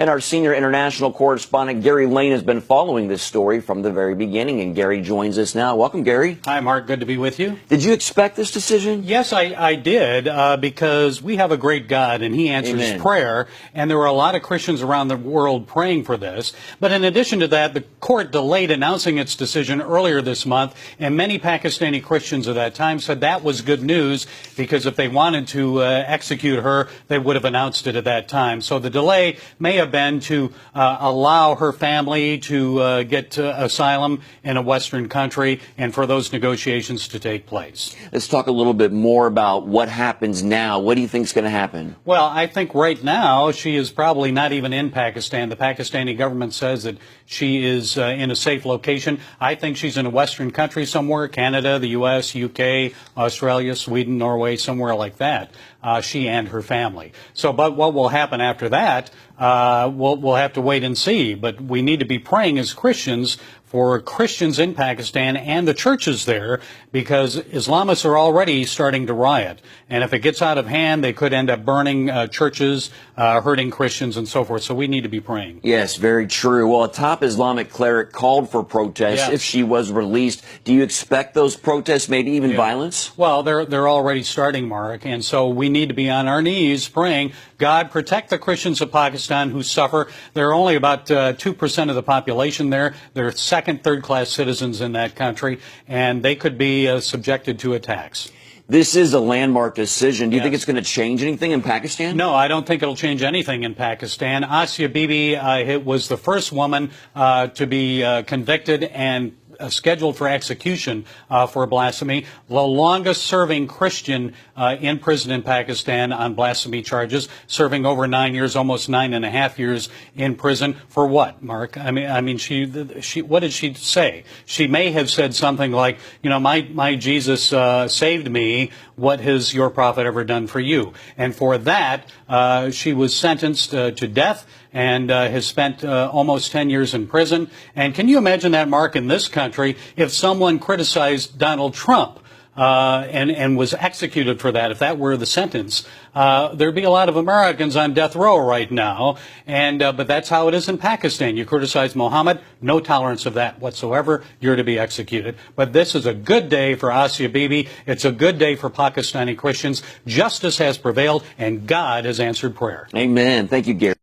And our senior international correspondent, Gary Lane, has been following this story from the very beginning. And Gary joins us now. Welcome, Gary. Hi, Mark. Good to be with you. Did you expect this decision? Yes, I did, because we have a great God, and He answers Amen. prayer. And there were a lot of Christians around the world praying for this. But in addition to that, the court delayed announcing its decision earlier this month. And many Pakistani Christians at that time said that was good news, because if they wanted to execute her, they would have announced it at that time. So the delay may have been to allow her family to get asylum in a Western country and for those negotiations to take place. Let's talk a little bit more about what happens now. What do you think is going to happen? Well, I think right now she is probably not even in Pakistan. The Pakistani government says that she is in a safe location. I think she's in a Western country somewhere, Canada, the U.S., UK, Australia, Sweden, Norway, somewhere like that, she and her family. So, but what will happen after that, we'll have to wait and see. But we need to be praying as Christians for Christians in Pakistan and the churches there, because Islamists are already starting to riot. And if it gets out of hand, they could end up burning churches, hurting Christians, and so forth. So we need to be praying. Yes, very true. Well, a top Islamic cleric called for protests if she was released. Do you expect those protests, maybe even violence? Well, they're already starting, Mark. And so we need to be on our knees praying, God, protect the Christians of Pakistan who suffer. There are only about 2% of the population there. They're second, third-class citizens in that country, and they could be subjected to attacks. This is a landmark decision. Do you think it's going to change anything in Pakistan? No, I don't think it'll change anything in Pakistan. Asia Bibi was the first woman to be convicted and scheduled for execution for blasphemy. The longest-serving Christian in prison in Pakistan on blasphemy charges, serving over 9 years, almost 9.5 years in prison. For what, Mark? I mean, she. What did she say? She may have said something like, you know, my Jesus saved me. What has your prophet ever done for you? And for that, she was sentenced to death and has spent almost 10 years in prison. And can you imagine that, Mark, in this country, if someone criticized Donald Trump and was executed for that, if that were the sentence, there'd be a lot of Americans on death row right now. And but that's how it is in Pakistan. You criticize Muhammad, no tolerance of that whatsoever. You're to be executed. But this is a good day for Asia Bibi. It's a good day for Pakistani Christians. Justice has prevailed, and God has answered prayer. Amen. Thank you, Gary.